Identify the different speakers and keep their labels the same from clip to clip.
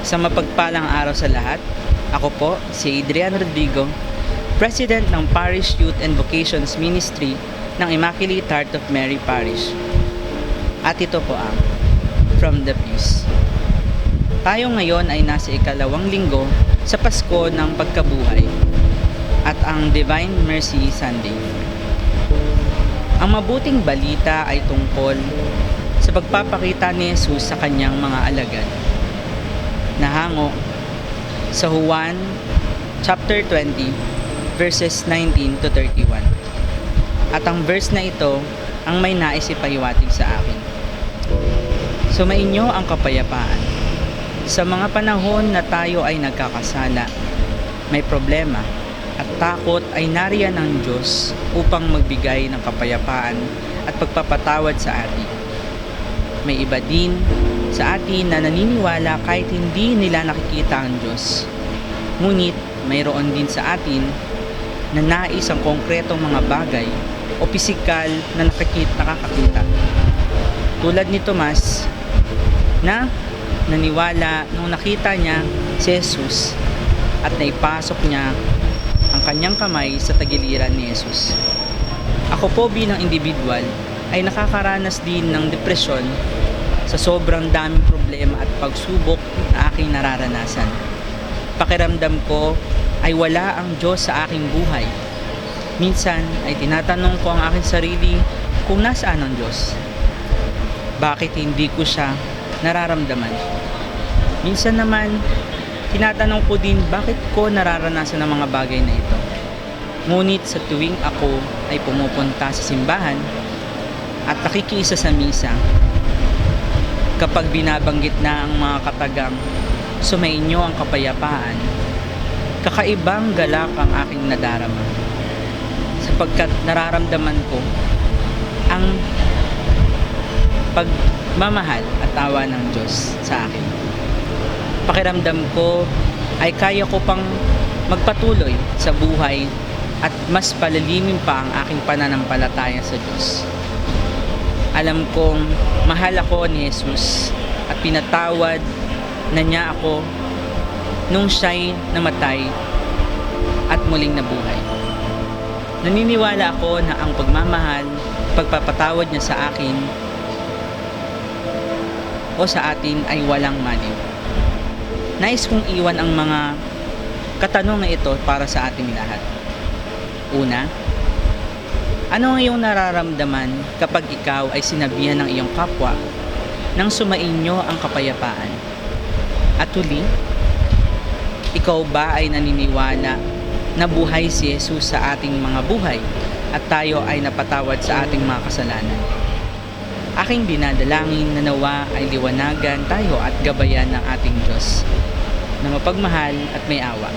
Speaker 1: Sa mapagpalang araw sa lahat, ako po si Adrian Rodrigo, President ng Parish Youth and Vocations Ministry ng Immaculate Heart of Mary Parish. At ito po ang From the Pews. Tayo ngayon ay nasa ikalawang linggo sa Pasko ng Pagkabuhay at ang Divine Mercy Sunday. Ang mabuting balita ay tungkol sa pagpapakita ni Jesus sa kanyang mga alagad. Nahango sa Juan chapter 20 verses 19 to 31. At ang verse na ito ang may nais ipahiwatig sa akin. Sumainyo ang kapayapaan. Sa mga panahon na tayo ay nagkakasala, may problema at takot ay nariyan ng Diyos upang magbigay ng kapayapaan at pagpapatawad sa atin. May iba din sa atin na naniniwala kahit hindi nila nakikita ang Diyos. Ngunit mayroon din sa atin na nais ang konkretong mga bagay o pisikal na nakakakita. Tulad ni Tomas na naniwala nung nakita niya si Jesus at naipasok niya ang kanyang kamay sa tagiliran ni Jesus. Ako po bilang individual ay nakakaranas din ng depresyon sa sobrang daming problema at pagsubok na aking nararanasan. Pakiramdam ko ay wala ang Diyos sa aking buhay. Minsan ay tinatanong ko ang aking sarili kung nasaan ang Diyos. Bakit hindi ko siya nararamdaman? Minsan naman, tinatanong ko din bakit ko nararanasan ang mga bagay na ito. Ngunit sa tuwing ako ay pumupunta sa simbahan at nakikiisa sa misa, kapag binabanggit na ang mga katagang sumainyo ang kapayapaan, kakaibang galak ang aking nadarama sapagkat nararamdaman ko ang pagmamahal at awa ng Diyos sa akin. Pakiramdam ko ay kaya ko pang magpatuloy sa buhay at mas palalimin pa ang aking pananampalataya sa Diyos. Alam kong mahal ako ni Jesus at pinatawad na niya ako nung siya'y namatay at muling nabuhay. Naniniwala ako na ang pagmamahal, pagpapatawad niya sa akin o sa atin ay walang maliw. Nais kong iwan ang mga katanungan ito para sa ating lahat. Una, ano ang iyong nararamdaman kapag ikaw ay sinabihan ng iyong kapwa nang sumainyo ang kapayapaan? At huli, ikaw ba ay naniniwala na buhay si Jesus sa ating mga buhay at tayo ay napatawad sa ating mga kasalanan? Aking dinadalangin na nawa ay liwanagan tayo at gabayan ng ating Diyos na mapagmahal at may awa.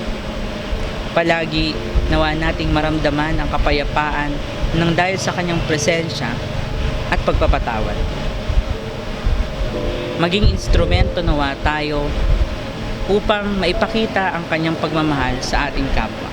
Speaker 1: Palagi nawa nating maramdaman ang kapayapaan nang dahil sa kanyang presensya at pagpapatawad. Maging instrumento nawa tayo upang maipakita ang kanyang pagmamahal sa ating kapwa.